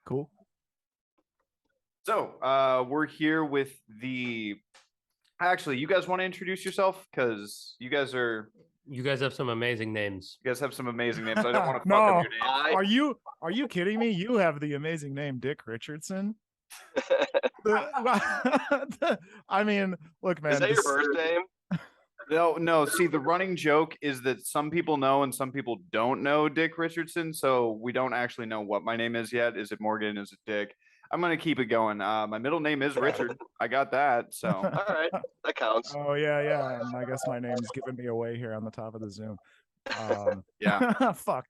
Cool. So we're here with the. Actually, you guys want to introduce yourself because you guys have some amazing names. have some amazing names. I don't want to No. fuck up your names. Are you kidding me? You have the amazing name Dick Richardson. I mean, look, man. Is that your birth name? No. See, the running joke is that some people know and some people don't know Dick Richardson, so we don't actually know what my name is yet. Is it Morgan? Is it Dick? I'm gonna keep it going. My middle name is Richard. I got that. So all right, that counts. Oh yeah. And I guess my name's giving me away here on the top of the Zoom. yeah. Fuck.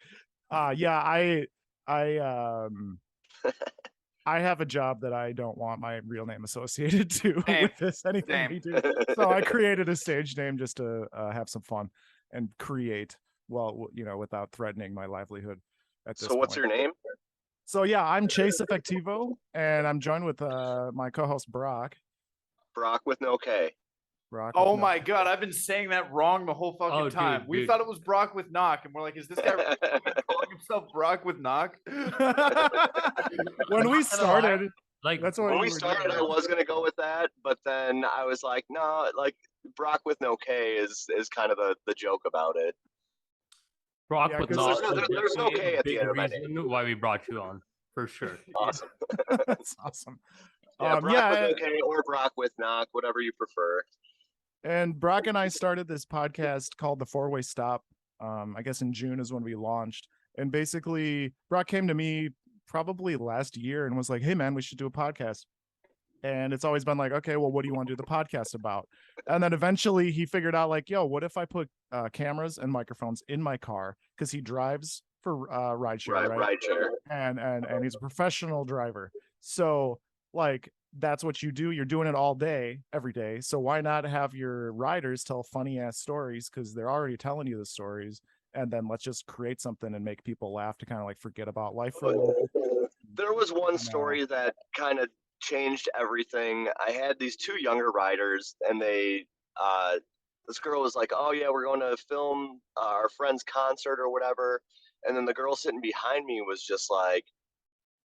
I have a job that I don't want my real name associated to with this anything we do. So I created a stage name just to have some fun and create, well, without threatening my livelihood at this So what's point. your name? So yeah, I'm Chase Effectivo, and I'm joined with my co-host Brock. Brock with no K. Brock. Oh my God, I've been saying that wrong the whole fucking time. Dude, We thought it was Brock with knock, and we're like, is this guy really calling himself Brock with knock? When we started, That's what when we started. I was gonna go with that, but then I was like, no, like Brock with no K is kind of the joke about it. Brock Yeah, with 'cause knock. there's no K at the end of my name. Why we brought you on, for sure. Awesome. That's awesome. Yeah, Brock with no K or Brock with knock, whatever you prefer. And Brock and I started this podcast called The Four-Way Stop. I guess in June is when we launched. And basically, Brock came to me probably last year and was like, hey, man, we should do a podcast. And it's always been like, okay, well, what do you want to do the podcast about? And then eventually he figured out like, yo, what if I put cameras and microphones in my car? Because he drives for rideshare, right? Rideshare. And he's a professional driver. So like, that's what you do. You're doing it all day, every day. So why not have your riders tell funny ass stories? Because they're already telling you the stories. And then let's just create something and make people laugh to kind of like forget about life for a little bit. There was one story that kind of changed everything. I had these two younger riders, and they this girl was like, oh yeah, we're going to film our friend's concert or whatever. And then the girl sitting behind me was just like,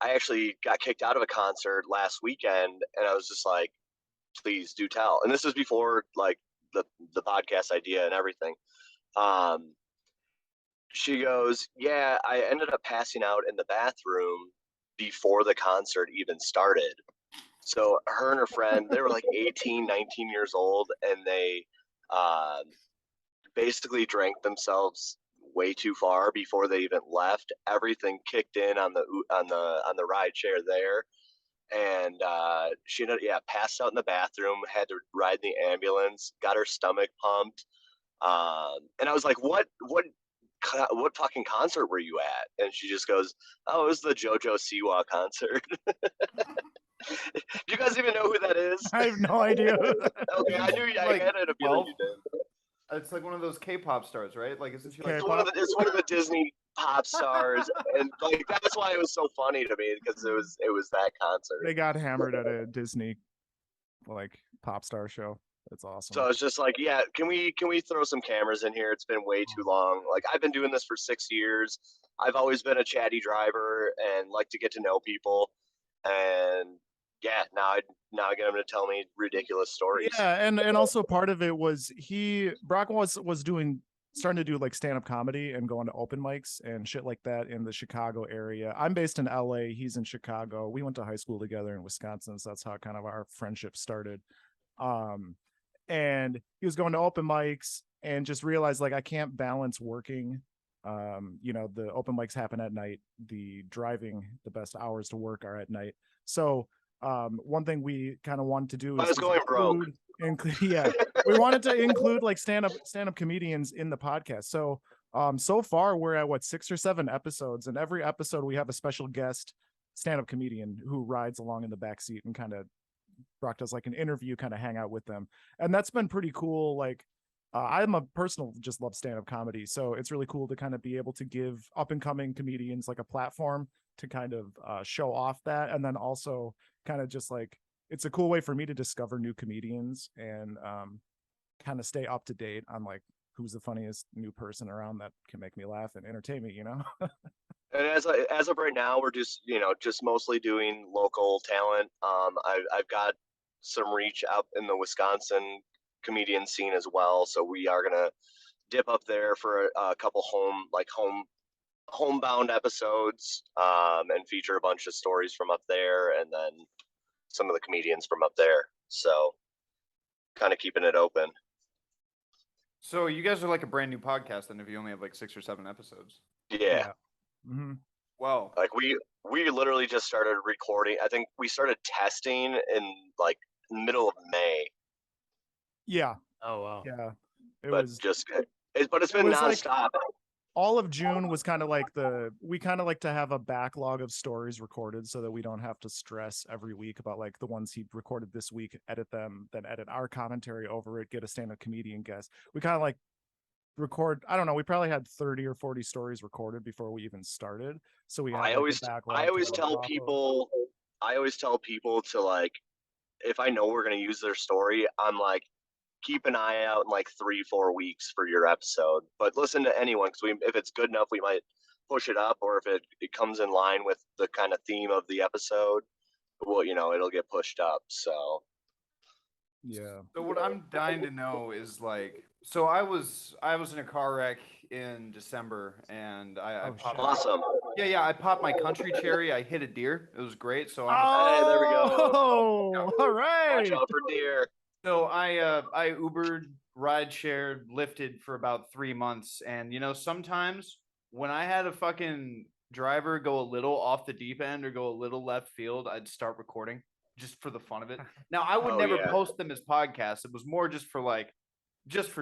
I actually got kicked out of a concert last weekend, and I was just like, please do tell. And this was before like the podcast idea and everything. She goes, yeah, I ended up passing out in the bathroom before the concert even started. So her and her friend, they were like 18, 19 years old, and they basically drank themselves way too far before they even left. Everything kicked in on the ride share there, and she ended passed out in the bathroom, had to ride in the ambulance, got her stomach pumped, and I was like, what fucking concert were you at? And she just goes, oh, it was the JoJo Siwa concert. Do you guys even know who that is? I have no idea. Okay, I knew I had it a feeling you did. It's like one of those K-pop stars, right? Like, isn't she like? It's one of the Disney pop stars, and like that's why it was so funny to me, because it was that concert. They got hammered at a Disney like pop star show. That's awesome. So it's just like, yeah, can we throw some cameras in here? It's been way too long. Like, I've been doing this for 6 years. I've always been a chatty driver and like to get to know people. And yeah, now I get him to tell me ridiculous stories. Yeah, and also part of it was Brock was starting to do like stand-up comedy and going to open mics and shit like that in the Chicago area. I'm based in LA. He's in Chicago. We went to high school together in Wisconsin, so that's how kind of our friendship started. And he was going to open mics and just realized like I can't balance working. The open mics happen at night. The best hours to work are at night. So one thing we kind of wanted to do is going broke. We wanted to include like stand-up comedians in the podcast. So so far we're at 6 or 7 episodes, and every episode we have a special guest stand-up comedian who rides along in the back seat and kind of Brock does like an interview, kind of hang out with them. And that's been pretty cool. Like I'm a personal just love stand-up comedy, so it's really cool to kind of be able to give up and coming comedians like a platform to kind of show off that. And then also kind of just like, it's a cool way for me to discover new comedians and kind of stay up to date on like who's the funniest new person around that can make me laugh and entertain me, And as of right now, we're just just mostly doing local talent. I've got some reach out in the Wisconsin comedian scene as well, so we are gonna dip up there for a couple homebound episodes, and feature a bunch of stories from up there, and then some of the comedians from up there. So kind of keeping it open. So you guys are like a brand new podcast, then if you only have like 6 or 7 episodes. Yeah. Mm-hmm. Wow. Like we literally just started recording. I think we started testing in like middle of May, Yeah. Oh wow. Yeah. but it's been was like- nonstop. All of June was kind of like we kind of like to have a backlog of stories recorded so that we don't have to stress every week about like the ones he recorded this week, edit them, then edit our commentary over it, get a stand-up comedian guest. We kind of like record, I don't know, we probably had 30 or 40 stories recorded before we even started. So we had I always tell people to, like, if I know we're gonna use their story, I'm like, keep an eye out in like 3-4 weeks for your episode. But listen to anyone, because if it's good enough, we might push it up, or if it comes in line with the kind of theme of the episode, well, it'll get pushed up. So Yeah. So what I'm dying to know is like, so I was in a car wreck in December, and I Oh, popped. shit. awesome. Yeah, I popped my country cherry. I hit a deer. It was great. So Hey, there we go. Oh, all Watch right. out for deer. So I Ubered, ride shared, lifted for about 3 months, and sometimes when I had a fucking driver go a little off the deep end or go a little left field, I'd start recording just for the fun of it. Now I would Oh, never yeah. post them as podcasts. It was more just for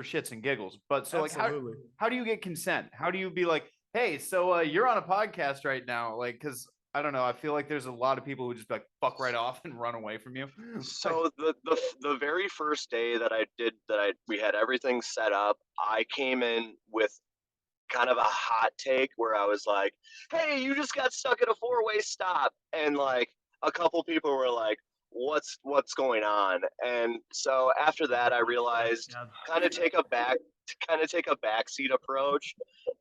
shits and giggles. But so Absolutely. how do you get consent? How do you be like, hey, so you're on a podcast right now? Like, because I don't know. I feel like there's a lot of people who just like fuck right off and run away from you. So the very first day that we had everything set up, I came in with kind of a hot take where I was like, "Hey, you just got stuck at a 4-way stop," and like a couple people were like, "What's going on?" And so after that, I realized kind of take a backseat approach.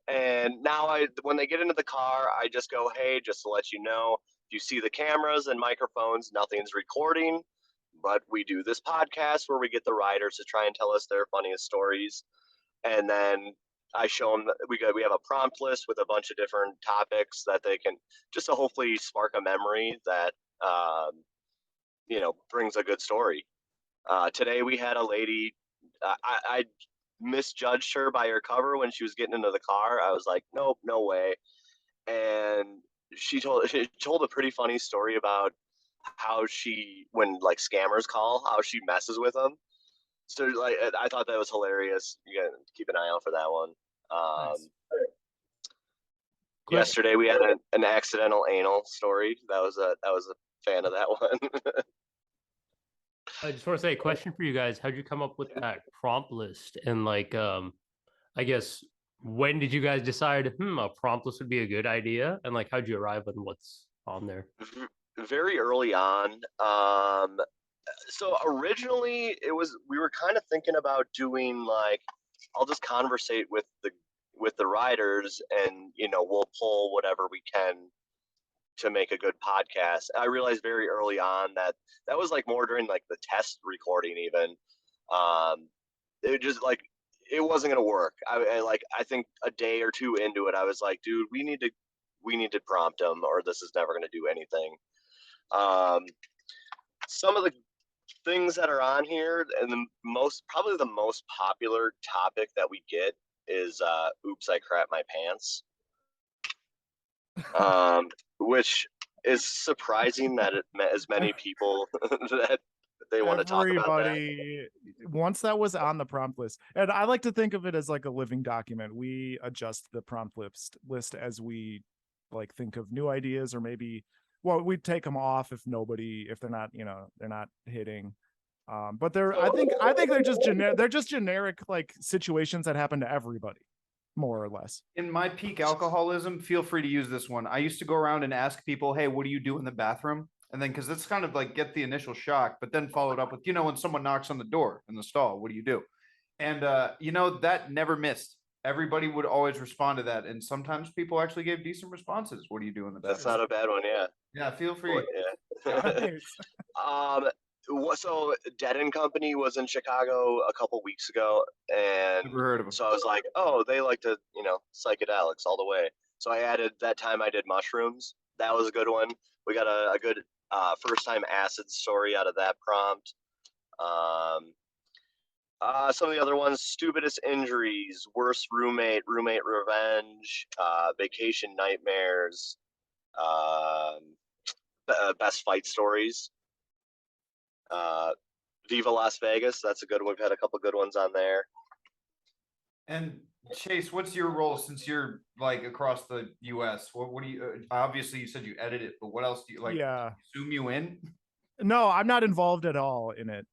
And now when they get into the car, I just go, "Hey, just to let you know, if you see the cameras and microphones, nothing's recording, but we do this podcast where we get the writers to try and tell us their funniest stories." And then I show them that we have a prompt list with a bunch of different topics that they can, just to hopefully spark a memory that brings a good story. Today we had a lady. I misjudged her by her cover when she was getting into the car. I was like, nope, no way. And she told a pretty funny story about how when like scammers call, how she messes with them. So like, I thought that was hilarious. You gotta keep an eye out for that one. Nice. Yesterday we had an accidental anal story. That was a fan of that one. I just want to say a question for you guys. How'd you come up with that prompt list? And like, I guess, when did you guys decide, a prompt list would be a good idea? And like, how'd you arrive on what's on there? Very early on. So originally we were kind of thinking about doing like, I'll just conversate with the writers, and we'll pull whatever we can to make a good podcast. I realized very early on that was like more during like the test recording even. It just like, it wasn't gonna work. I think a day or two into it, I was like, dude, we need to prompt them, or this is never gonna do anything. Some of the things that are on here, and probably the most popular topic that we get is oops, I crap my pants. Which is surprising that it met as many people that they want to talk about that. Everybody, once that was on the prompt list, and I like to think of it as like a living document. We adjust the prompt list as we like think of new ideas, or maybe, well, we take them off if they're not, they're not hitting. But I think they're just generic. They're just generic like situations that happen to everybody, more or less. In my peak alcoholism, feel free to use this one. I used to go around and ask people, hey, what do you do in the bathroom? And then, because it's kind of like get the initial shock, but then followed up with, when someone knocks on the door in the stall, what do you do? And, that never missed. everybody would always respond to that, and sometimes people actually gave decent responses. What do you do in the That's back? not a bad one, yeah. Yeah, feel free. Yeah. Nice. So Dead and Company was in Chicago a couple weeks ago, and Never heard of them. so I was like, oh, they like to, psychedelics all the way. So I added that time I did mushrooms. That was a good one. We got a good first time acid story out of that prompt. Some of the other ones: stupidest injuries, worst roommate, roommate revenge, vacation nightmares, best fight stories. Viva Las Vegas, that's a good one. We've had a couple good ones on there. And Chase, what's your role since you're like across the U.S.? What do you? Obviously, you said you edit it, but what else do you like? Yeah. Zoom you in? No, I'm not involved at all in it.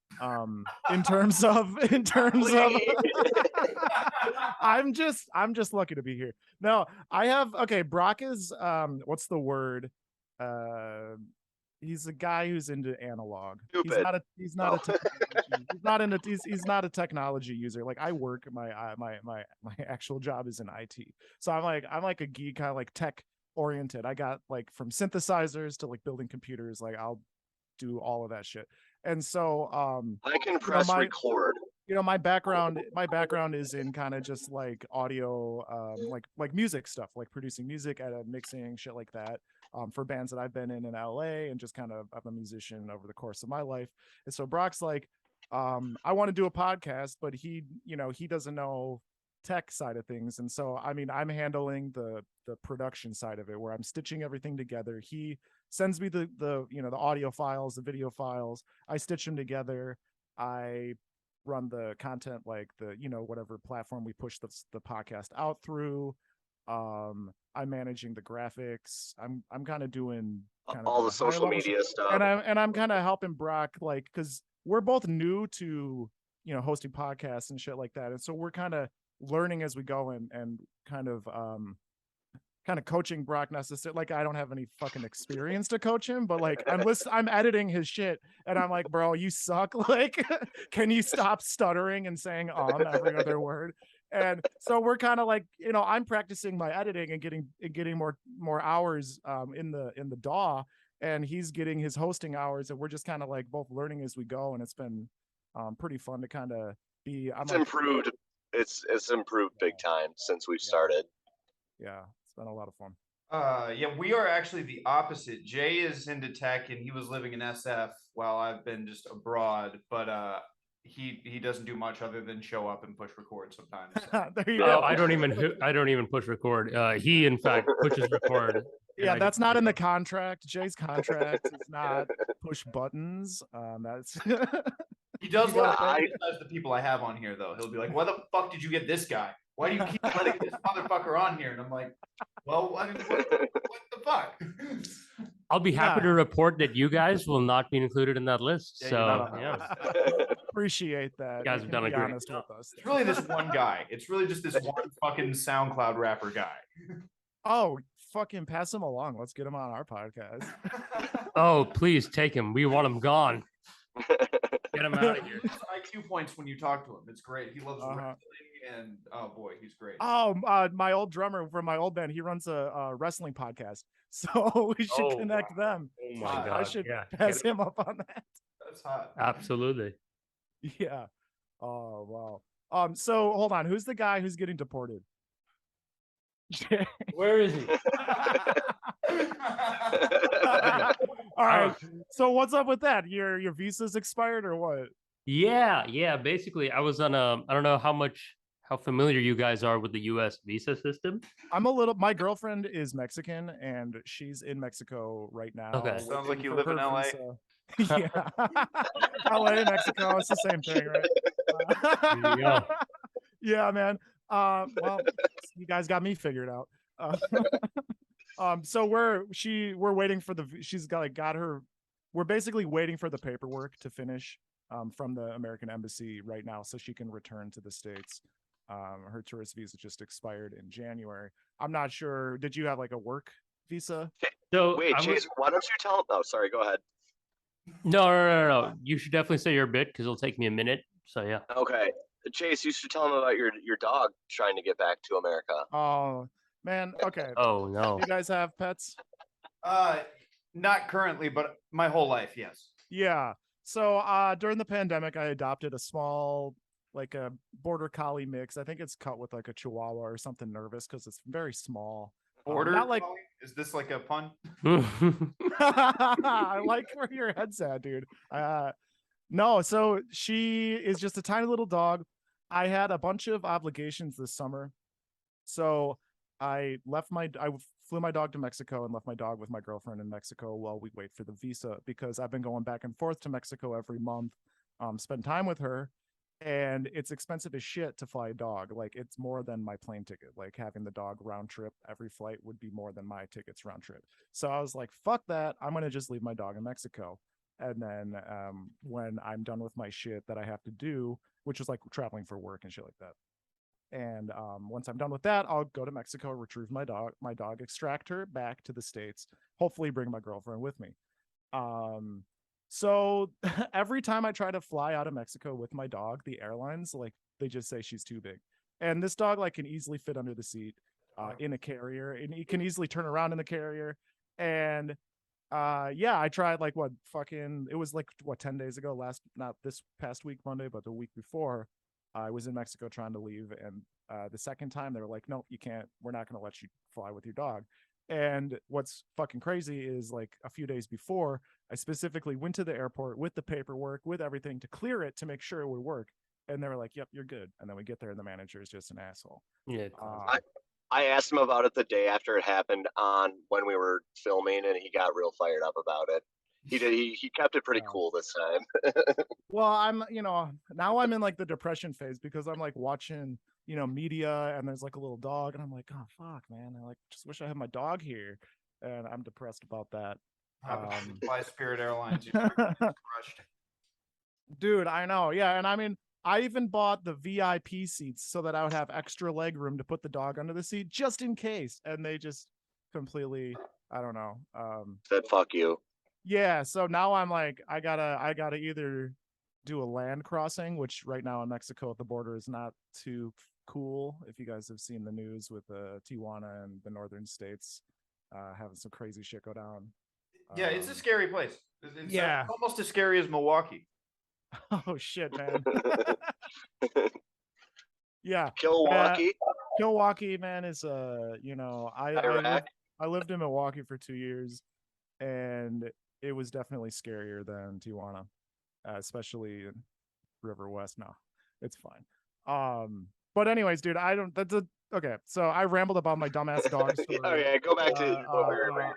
In terms of I'm just lucky to be here. No, I have Brock is what's the word? He's a guy who's into analog. Stupid. He's not a technology user. Like I work, my actual job is in IT. So I'm like a geek, kind of like tech oriented. I got like from synthesizers to like building computers, like I'll do all of that shit. And so I can press record. My background is in kind of just like audio, like music stuff, like producing music, mixing shit like that. For bands that I've been in LA, and just kind of I'm a musician over the course of my life. And so Brock's like, I want to do a podcast, but he doesn't know tech side of things. And so, I mean, I'm handling the production side of it, where I'm stitching everything together. He sends me the audio files, the video files. I stitch them together. I run the content, like the, whatever platform we push the podcast out through. I'm managing the graphics. I'm kind of doing all the social media stuff, and I'm kind of helping Brock, like, because we're both new to hosting podcasts and shit like that, and so we're kind of learning as we go, and kind of coaching Brock. Necessarily, like, I don't have any fucking experience to coach him, but like I'm editing his shit, and I'm like, bro, you suck. Like, can you stop stuttering and saying every other word? And so we're kind of like, I'm practicing my editing and getting more hours in the DAW, and he's getting his hosting hours, and we're just kind of like both learning as we go, and it's been pretty fun to kind of be. Improved. It's improved big time since we've started. Yeah, it's been a lot of fun. Yeah, we are actually the opposite. Jay is into tech, and he was living in SF while I've been just abroad, but he doesn't do much other than show up and push record sometimes. There you go. I don't even push record. He in fact pushes record. Yeah, that's not in the contract. Jay's contract is not push buttons. That's he does want to criticize the people I have on here, though. He'll be like, "Why the fuck did you get this guy? Why do you keep letting this motherfucker on here?" And I'm like, "Well, I mean, what the fuck?" I'll be happy to report that you guys will not be included in that list. Yeah, appreciate that. You guys have done a great job with us. It's really this one guy. It's really just this one fucking SoundCloud rapper guy. Oh, fucking pass him along. Let's get him on our podcast. Oh, please take him. We want him gone. Get him out of here. IQ points when you talk to him. It's great. He loves wrestling, and oh boy, he's great. Oh, my old drummer from my old band, he runs a wrestling podcast, so we should connect them. Oh my god, I should pass him up on that. That's hot. Absolutely. Yeah. Oh wow. So hold on. Who's the guy who's getting deported? Where is he? All right. So what's up with that? Your visa's expired or what? Yeah. Basically, I was on I don't know how familiar you guys are with the U.S. visa system. My girlfriend is Mexican, and she's in Mexico right now. Okay. Sounds like you live in LA. Yeah. LA, Mexico, it's the same thing, right? Yeah, man. Well, you guys got me figured out. So we're waiting for we're basically waiting for the paperwork to finish from the American embassy right now, so she can return to the States. Her tourist visa just expired in January. I'm not sure. Did you have like a work visa? So wait, Chase, why don't you tell? Oh, sorry. Go ahead. No. You should definitely say your bit because it'll take me a minute. So yeah. Okay. Chase, you should tell him about your dog trying to get back to America. Oh man, okay. Oh no. You guys have pets? Not currently, but my whole life, yes. Yeah. So during the pandemic, I adopted a small, like a border collie mix. I think it's cut with like a Chihuahua or something nervous because it's very small. Border not like collie? Is this like a pun? I like where your head's at, dude. No, so she is just a tiny little dog. I had a bunch of obligations this summer. So I flew my dog to Mexico and left my dog with my girlfriend in Mexico while we wait for the visa because I've been going back and forth to Mexico every month, spend time with her. And it's expensive as shit to fly a dog. Like it's more than my plane ticket. Like having the dog round trip, every flight would be more than my tickets round trip. So I was like, fuck that. I'm going to just leave my dog in Mexico. And then when I'm done with my shit that I have to do, which is like traveling for work and shit like that. And once I'm done with that, I'll go to Mexico, retrieve my dog, extract her back to the States, hopefully bring my girlfriend with me. So every time I try to fly out of Mexico with my dog, the airlines, like they just say she's too big. And this dog like can easily fit under the seat in a carrier, and he can easily turn around in the carrier. And yeah, I tried like it was like 10 days ago, not this past week Monday, but the week before. I was in Mexico trying to leave, and the second time they were like, "Nope, you can't. We're not going to let you fly with your dog." And what's fucking crazy is like a few days before, I specifically went to the airport with the paperwork, with everything to clear it to make sure it would work. And they were like, "Yep, you're good." And then we get there, and the manager is just an asshole. Yeah. I asked him about it the day after it happened on when we were filming, and he got real fired up about it. He did. He kept it pretty cool this time. Well, I'm, now I'm in like the depression phase because I'm like watching, media, and there's like a little dog, and I'm like, oh fuck, man, I like just wish I had my dog here, and I'm depressed about that. Fly Spirit Airlines. You crushed. Dude, I know, yeah, and I mean, I even bought the VIP seats so that I would have extra leg room to put the dog under the seat just in case, and they just completely, I don't know. Said fuck you. Yeah, so now I'm like, I gotta either do a land crossing, which right now in Mexico at the border is not too cool. If you guys have seen the news with Tijuana and the northern states having some crazy shit go down. Yeah, it's a scary place. It's yeah, almost as scary as Milwaukee. Oh shit, man. Yeah, Milwaukee, man, is I lived in Milwaukee for 2 years, and it was definitely scarier than Tijuana, especially in River West. No, it's fine. But anyways, dude, okay. So I rambled about my dumbass dog story. Oh yeah, go back to.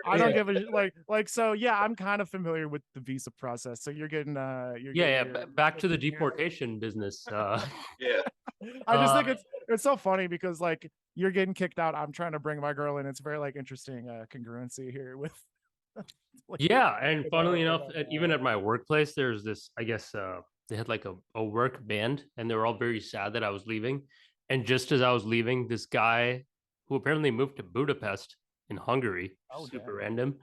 I don't give a like. So yeah, I'm kind of familiar with the visa process. So you're getting back to the deportation business. Yeah. I just think it's so funny because like you're getting kicked out. I'm trying to bring my girl in. It's very like interesting congruency here with. Like, yeah, and funnily enough, even at my workplace, there's this. I guess they had like a work band, and they were all very sad that I was leaving. And just as I was leaving, this guy who apparently moved to Budapest in Hungary, super random,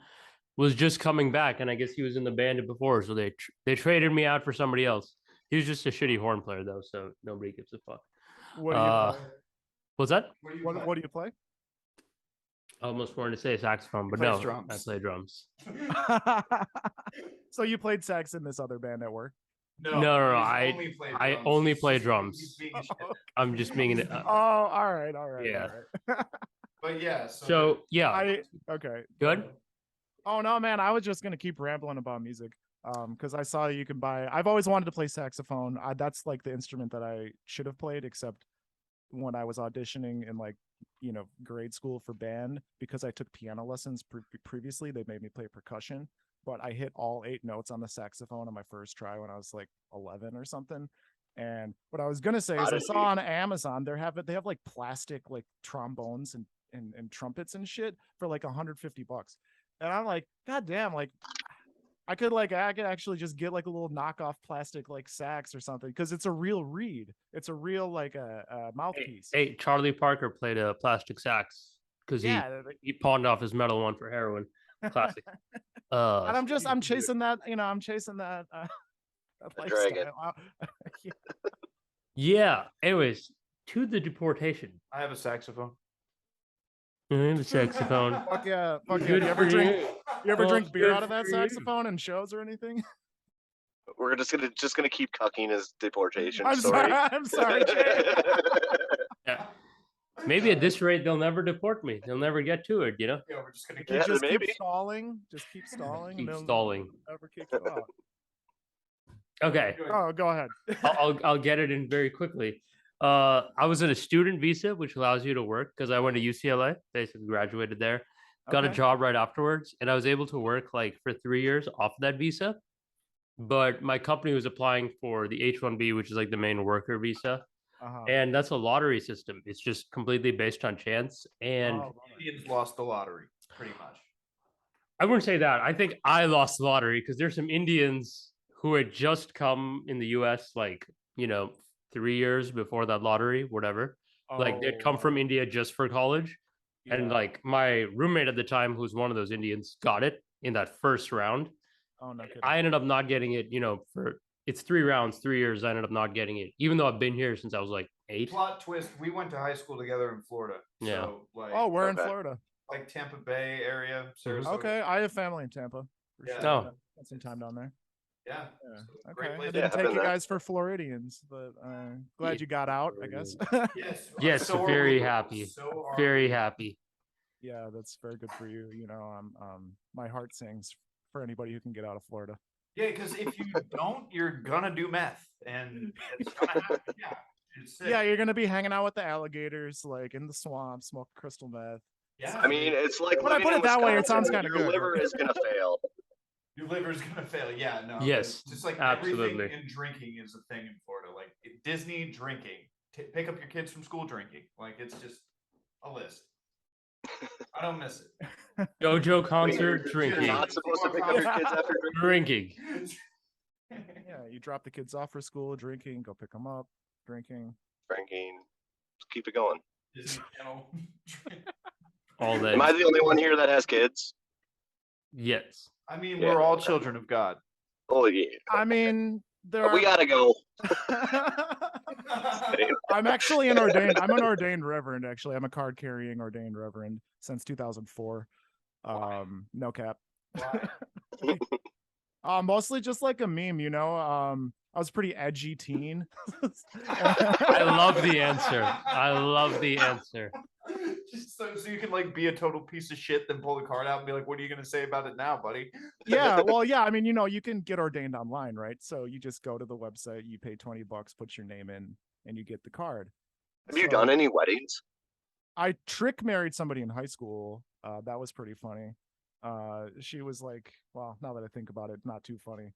was just coming back, and I guess he was in the band before, so they traded me out for somebody else. He was just a shitty horn player though, so nobody gives a fuck. What do you play? What's that? What do you play? I almost wanted to say saxophone, but no, drums. I play drums. So you played sax in this other band at work? No. I only play drums. I'm just being Oh, all right. Yeah. All right. But yeah. So yeah. Okay. Good. Oh no, man! I was just gonna keep rambling about music, because I saw you can buy. I've always wanted to play saxophone. That's like the instrument that I should have played, except when I was auditioning in like grade school for band, because I took piano lessons previously. They made me play percussion, but I hit all 8 notes on the saxophone on my first try when I was like 11 or something. And what I was gonna say is I saw on Amazon they have like plastic like trombones and trumpets and shit for like $150. And I'm like, God damn, like I could actually just get like a little knockoff plastic like sax or something, because it's a real reed. It's a real like a mouthpiece. Hey, Charlie Parker played a plastic sax because he pawned off his metal one for heroin. Classic. And I'm chasing that. I'm chasing that. Dragon. Yeah. Anyways, to the deportation. I have a saxophone. I have a saxophone. Fuck yeah. Fuck yeah. Good Do you ever for drink? you. You ever Well, drink beer good out of that for you. saxophone in shows or anything? We're just gonna keep cucking his deportation I'm story. sorry. I'm sorry, Jay. Yeah. Maybe at this rate they'll never deport me. They'll never get to it, you know? Yeah, we're just gonna You Yeah, just maybe. keep stalling. Just keep stalling. Keep and they'll stalling. never kick you out. Okay. Oh, go ahead. I'll get it in very quickly. I was in a student visa, which allows you to work because I went to UCLA, basically graduated there, got a Okay. job right afterwards, and I was able to work like for 3 years off that visa. But my company was applying for the H-1B, which is like the main worker visa, Uh-huh. and that's a lottery system. It's just completely based on chance. And Oh, bummer. Indians lost the lottery, pretty much. I wouldn't say that. I think I lost the lottery because there's some Indians who had just come in the US, like, 3 years before that lottery, whatever. Like they'd come from India just for college. And yeah. like my roommate at the time, who's one of those Indians, got it in that first round. Oh, no kidding. I ended up not getting it, for it's 3 rounds, 3 years. I ended up not getting it, even though I've been here since I was like 8. Plot twist: we went to high school together in Florida. Yeah. So like, Oh, we're in Okay. Florida. like Tampa Bay area, Sarasota. Okay, I have family in Tampa. For Yeah. sure. Oh. Spent some time down there. Yeah. Yeah. So, great Okay, I place. didn't I've take been you there. guys for Floridians, but glad you got out, I guess. Yes. Yes, so are very we. happy. So are Very we. happy. Yeah, that's very good for you. My heart sings for anybody who can get out of Florida. Yeah, because if you don't, you're gonna do meth, and it's gonna happen. Yeah. It's sick. Yeah, you're gonna be hanging out with the alligators, like in the swamp, smoke crystal meth. Yeah. I mean, it's like When I living put in it that way, it Wisconsin, sounds kinda your good, liver right? is gonna fail. Your liver's gonna fail. Yeah, no. Yes, it's just like absolutely. everything in drinking is a thing in Florida. Like Disney drinking, pick up your kids from school drinking. Like it's just a list. I don't miss it. JoJo concert, You're drinking. not supposed to pick up your kids after drinking. Drinking. Yeah, you drop the kids off for school, drinking, go pick them up, drinking. Drinking. Just keep it going. Disney Channel. All that. Am I the only one here that has kids? Yes. I mean, Yeah. we're all children of God. Oh yeah. I mean, there are. We gotta go. I'm actually I'm an ordained reverend, actually. I'm a card carrying ordained reverend since 2004. No cap. Why? Mostly just like a meme, I was a pretty edgy teen. I love the answer. I love the answer. Just so you can like be a total piece of shit, then pull the card out and be like, "What are you gonna say about it now, buddy?" Yeah, well, yeah. I mean, you can get ordained online, right? So you just go to the website, you pay $20, put your name in, and you get the card. Have you So, done any weddings? I trick married somebody in high school. That was pretty funny. She was like, well, now that I think about it, not too funny.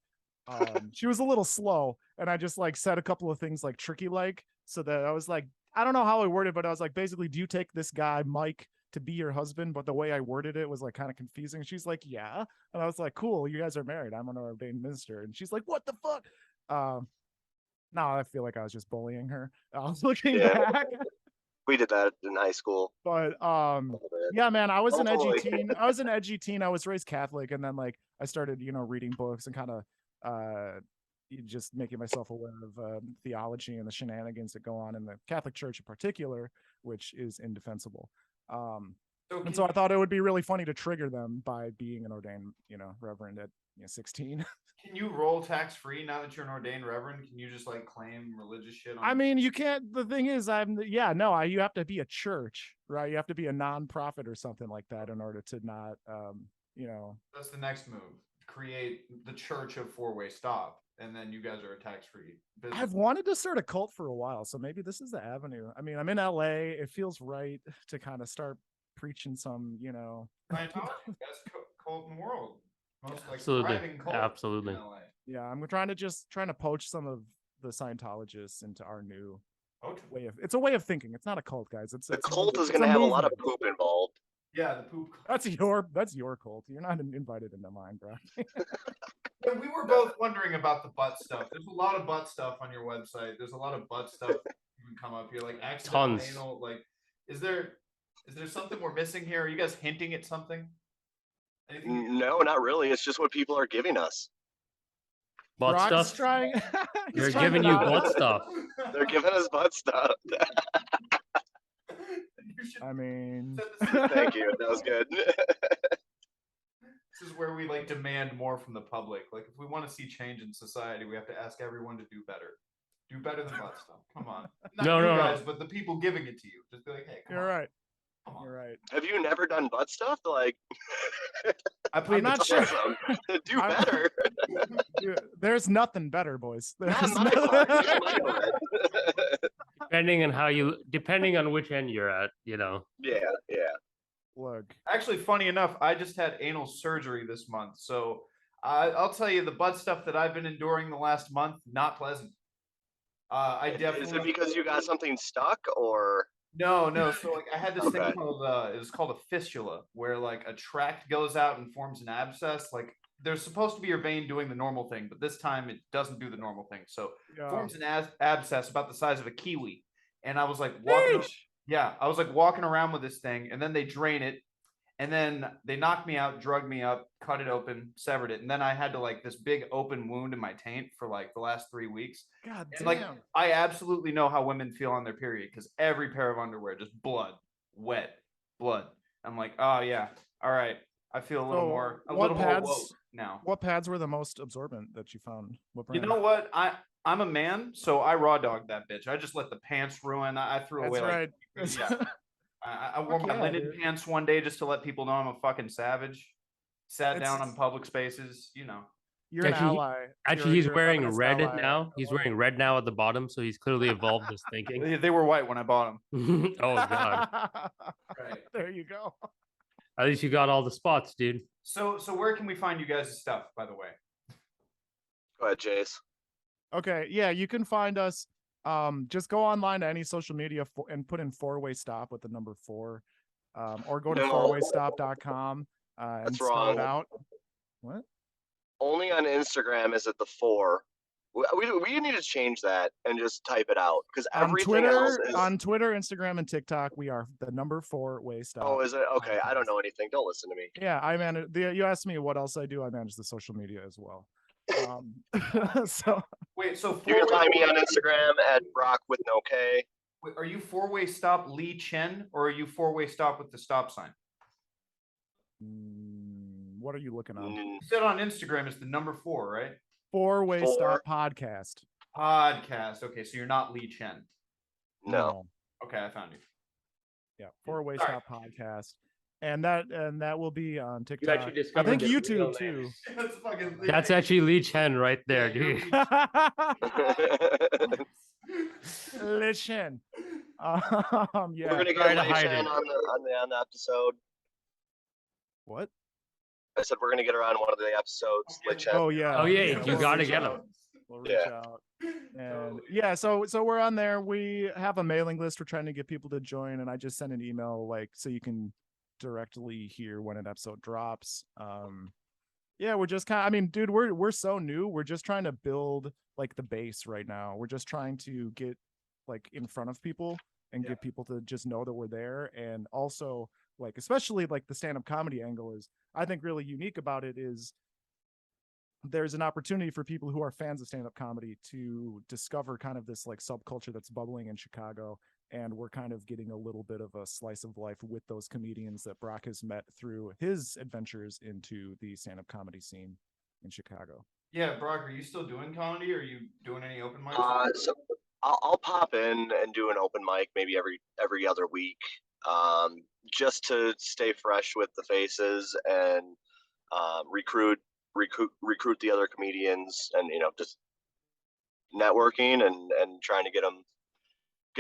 She was a little slow, and I just like said a couple of things like tricky like, so that I was like, I don't know how I worded, but I was like, basically, do you take this guy Mike to be your husband? But the way I worded it was like kind of confusing. She's like, yeah, and I was like, cool, you guys are married. I'm an ordained minister, and she's like, what the fuck? Now I feel like I was just bullying her. I was looking Yeah. back. We did that in high school. But a little bit. yeah, man, I was an edgy Hopefully. teen. I was an edgy teen. I was raised Catholic, and then like I started, reading books and kind of just making myself aware of theology and the shenanigans that go on in the Catholic Church in particular, which is indefensible. And so I thought it would be really funny to trigger them by being an ordained, reverend at 16. Can you roll tax free now that you're an ordained reverend? Can you just like claim religious shit? I mean, you can't. The thing is, you have to be a church, right? You have to be a nonprofit or something like that in order to not, That's the next move. Create the Church of Four-Way Stop, and then you guys are a tax-free business. I've wanted to start a cult for a while, so maybe this is the avenue. I mean, I'm in LA. It feels right to kind of start preaching some, Scientology, best cult in the world. Most like Absolutely. thriving cult Absolutely. in LA. Yeah, I'm trying to poach some of the Scientologists into our new Poach 'em. way of. It's a way of thinking. It's not a cult, guys. The It's cult is it's gonna have a lot of movement. poop involved. Yeah, the poop. That's your cult. You're not invited into mine, bro. Yeah, we were both wondering about the butt stuff. There's a lot of butt stuff on your website. There's a lot of butt stuff you can come up here, like accidental Tons. anal. Like, is there something we're missing here? Are you guys hinting at something? Anything? No, not really. It's just what people are giving us. Butt Brock's stuff. trying. he's They're trying giving it you out. butt stuff. They're giving us butt stuff. You should I mean, send this to- Thank you. That was good. This is where we like demand more from the public. Like if we want to see change in society, we have to ask everyone to do better. Do better than butt stuff. Come on. Not No, you no, no. guys, but the people giving it to you. Just be like, hey, come you're on. right. Come on. You're right. Have you never done butt stuff? Like, I plead I'm the not fifth. sure. do I'm- better. Dude, there's nothing better, boys. Not There's my part. Just my butt. Depending on which end you're at, you know. Yeah, yeah. Look, Actually, funny enough, I just had anal surgery this month. So I'll tell you the butt stuff that I've been enduring the last month, not pleasant. I definitely. Is it because you got something stuck, or? No. So like I had this Okay. thing called it was called a fistula, where like a tract goes out and forms an abscess. Like there's supposed to be your vein doing the normal thing, but this time it doesn't do the normal thing. So yeah. forms an abscess about the size of a kiwi. And I was like walking, I was like walking around with this thing, and then they drain it, and then they knocked me out, drugged me up, cut it open, severed it, and then I had to like this big open wound in my taint for like the last 3 weeks. God And damn. like I absolutely know how women feel on their period because every pair of underwear just blood, wet blood. I'm like, oh yeah, all right. I feel a little So, more, a what little more pads- woke now. What pads were the most absorbent that you found? What You brand? know what? I'm a man, so I raw dogged that bitch. I just let the pants ruin. I threw That's away right. like yeah. I wore Fuck my yeah, linen dude. pants one day just to let people know I'm a fucking savage. Sat It's- down on public spaces, you know. You're an Actually, ally. Actually, he's You're a wearing feminist red ally. now. He's wearing red now at the bottom, so he's clearly evolved his thinking. They were white when I bought them. Oh god. Right. There you go. At least you got all the spots, dude. So where can we find you guys' stuff, by the way? Go ahead, Jace. Okay, yeah, you can find us. Just go online to any social media and put in 4-way stop with the number 4, or go to No. 4waystop.com and That's spell it wrong. out. What? Only on Instagram is it the 4. We need to change that and just type it out because On everything else Twitter, is. on Twitter, Instagram, and TikTok, we are the number 4-way stop. Oh, is it? Okay, I don't know anything. Don't listen to me. Yeah, I manage. You asked me what else I do. I manage the social media as well. So Wait, so You can four-way- find me on Instagram at Brock with no K. wait, are you 4-way stop Lee Chen or are you 4-way stop with the stop sign? what are you looking on? Mm, You said on Instagram it's the number 4, right? 4-way 4. stop podcast. Podcast. Okay, so you're not Lee Chen. No. Okay, I found you. Yeah, 4-way Sorry. stop podcast, and that will be on You TikTok. actually I discovered think his real YouTube name. too. That's fucking. That's actually Lee Chen right there, dude. Listen. We're Yeah. gonna Try get to Lei hide Chen it. on the episode. What? I said we're gonna get her on one of the episodes. Lei Chen. Oh yeah. Oh, yeah, you we'll gotta reach get 'em. out. We'll reach Yeah. out. And yeah, so we're on there. We have a mailing list. We're trying to get people to join, and I just send an email like so you can directly hear when an episode drops. Yeah, we're just kind of, I mean, dude, we're so new. We're just trying to build like the base right now. We're just trying to get like in front of people and get people to just know that we're there. And also like, especially like the stand-up comedy angle is, I think really unique about it is there's an opportunity for people who are fans of stand-up comedy to discover kind of this like subculture that's bubbling in Chicago. And we're kind of getting a little bit of a slice of life with those comedians that Brock has met through his adventures into the stand-up comedy scene in Chicago. Yeah, Brock, are you still doing comedy? Or are you doing any open mics? So I'll pop in and do an open mic maybe every other week, just to stay fresh with the faces and recruit the other comedians, and just networking and trying to get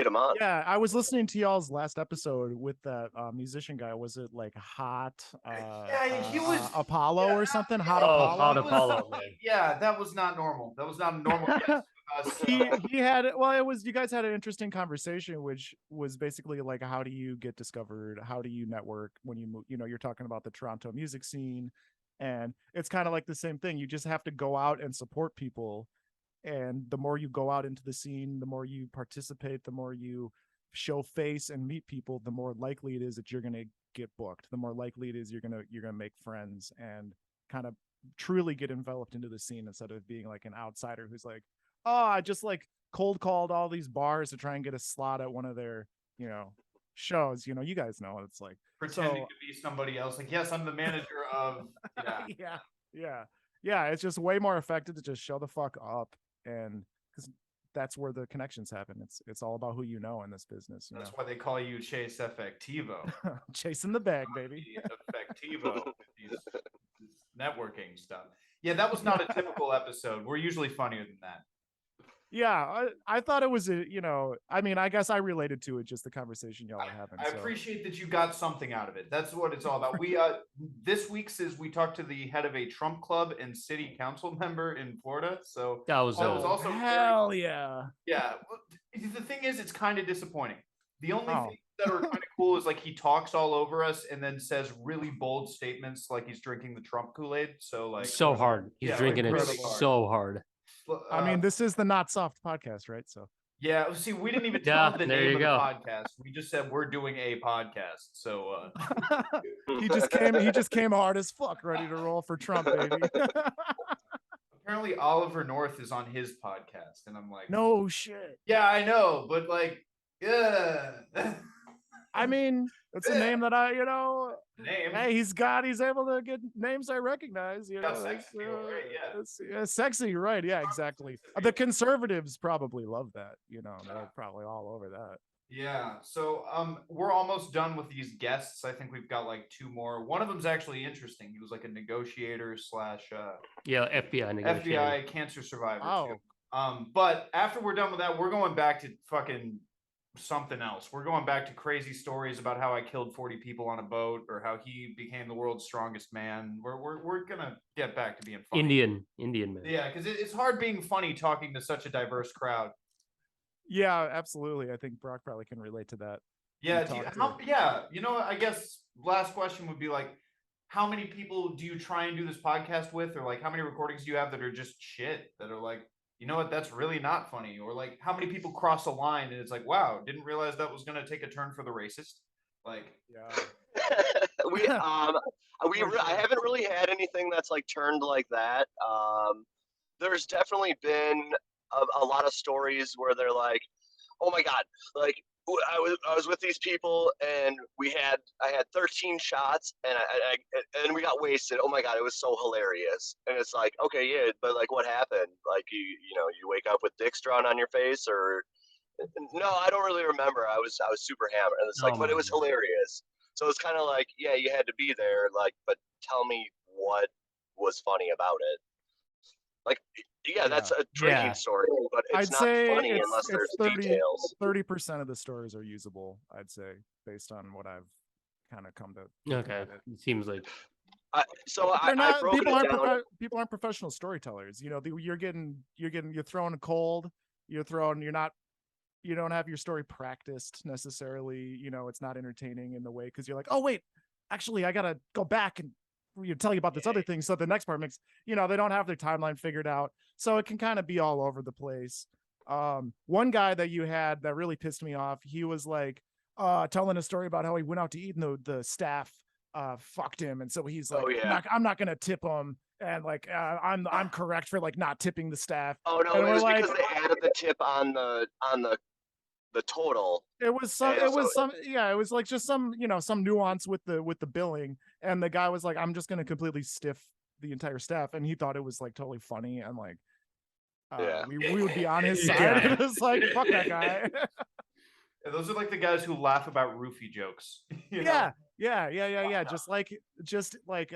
them on. Yeah, I was listening to y'all's last episode with that musician guy. Was it like Hot he was Apollo or something? Hot Oh, Apollo? Hot He was- Apollo, man. Yeah, that was not normal. That was not a normal guest with us. he had, well, it was, you guys had an interesting conversation, which was basically like, how do you get discovered? How do you network when you move? You're talking about the Toronto music scene, and it's kind of like the same thing. You just have to go out and support people. And the more you go out into the scene, the more you participate, the more you show face and meet people, the more likely it is that you're going to get booked. The more likely it is you're going to make friends and kind of truly get enveloped into the scene instead of being like an outsider who's like, oh, I just like cold called all these bars to try and get a slot at one of their, shows. You guys know what it's like. Pretending to be somebody else. Like, yes, I'm the manager of. Yeah. It's just way more effective to just show the fuck up, and because that's where the connections happen. It's all about who you know in this business. That's why they call you Chase Effectivo. Chasing the bag, baby. Effectivo. These networking stuff. Yeah, that was not a typical episode. We're usually funnier than that. Yeah, I thought it was I guess I related to it, just the conversation y'all are having. I appreciate that you got something out of it. That's what it's all about. We this week's is we talked to the head of a Trump club and city council member in Florida. So that was also hell yeah. Yeah. The thing is, it's kind of disappointing. The only things that are kind of cool is like he talks all over us and then says really bold statements like he's drinking the Trump Kool-Aid. So like so hard. He's drinking it so hard. I mean, this is the Not Soft podcast, right? So yeah, see, we didn't even tell the name of the podcast. We just said we're doing a podcast. So he just came hard as fuck, ready to roll for Trump, baby. Apparently Oliver North is on his podcast, and I'm like, no shit. Yeah, I know, but like, yeah. I mean, it's a name that name. Hey, he's able to get names I recognize. Sexy, right? Yeah. Sexy, right? Yeah, exactly. The conservatives probably love that. They're probably all over that. Yeah. So we're almost done with these guests. I think we've got like 2 more. One of them's actually interesting. He was like a negotiator / FBI negotiator. FBI cancer survivor. Oh. Too. But after we're done with that, we're going back to fucking something else. We're going back to crazy stories about how I killed 40 people on a boat, or how he became the world's strongest man. We're gonna get back to being funny. Indian man. Yeah, because it's hard being funny talking to such a diverse crowd. Yeah, absolutely. I think Brock probably can relate to that. Yeah, I guess last question would be like, how many people do you try and do this podcast with, or like how many recordings do you have that are just shit, that are like, you know what, that's really not funny? Or like, how many people cross a line and it's like, wow, didn't realize that was going to take a turn for the racist? Like, yeah. I haven't really had anything that's like turned like that. There's definitely been a lot of stories where they're like, oh my God, like I was with these people and I had 13 shots and we got wasted. Oh my God, it was so hilarious. And it's like, okay, yeah, but like what happened? Like you wake up with dick drawn on your face, or no, I don't really remember. I was super hammered, and it's like, but it was hilarious. So it's kind of like, yeah, you had to be there, like, but tell me what was funny about it. Like, yeah, that's a drinking story, but it's not funny unless there's details. 30% of the stories are usable, I'd say, based on what I've kind of come to. Okay, it seems like. People aren't professional storytellers. You're throwing a cold. You don't have your story practiced necessarily. It's not entertaining in the way, because you're like, oh wait, actually I gotta go back and tell you about this other thing, so the next part makes, they don't have their timeline figured out, so it can kind of be all over the place. One guy that you had that really pissed me off, he was like telling a story about how he went out to eat and the staff fucked him, and so he's like, I'm not gonna tip him, and like I'm correct for like not tipping the staff. Oh no, it was because they added the tip on the total. It was like just some nuance with the billing, and the guy was like, I'm just gonna completely stiff the entire staff, and he thought it was like totally funny, and like we would be on his side. It was like, fuck that guy. Yeah, those are like the guys who laugh about roofie jokes. Yeah. Just like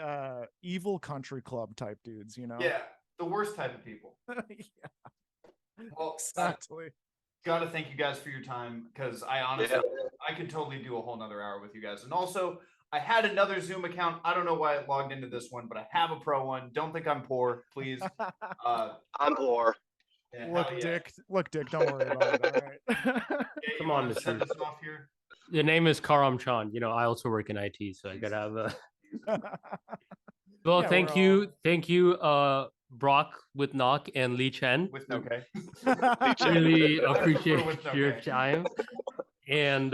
evil country club type dudes, Yeah, the worst type of people. Well, exactly. Got to thank you guys for your time, because I honestly, I could totally do a whole nother hour with you guys. And also, I had another Zoom account. I don't know why I logged into this one, but I have a pro one. Don't think I'm poor, please. I'm poor. Yeah, Dick, don't worry about it. All right. Come on, Mr. This off here. The name is Karam Chan. I also work in IT, so I gotta have a. Well, thank you, Brock with Knock and Lee Chen. With okay. Really appreciate your time, and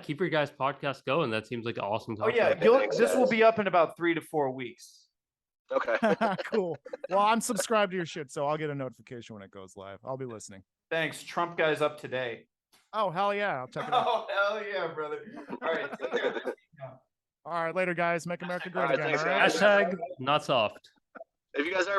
keep your guys' podcast going. That seems like an awesome concept. Oh yeah, this will be up in about 3 to 4 weeks. Okay. Cool. Well, I'm subscribed to your shit, so I'll get a notification when it goes live. I'll be listening. Thanks. Trump guy's up today. Oh, hell yeah. I'll check it out. Oh, hell yeah, brother. All right. Take care. All right, later, guys. Make America great All right, again. thanks, All right. guys. Hashtag not soft. If you guys are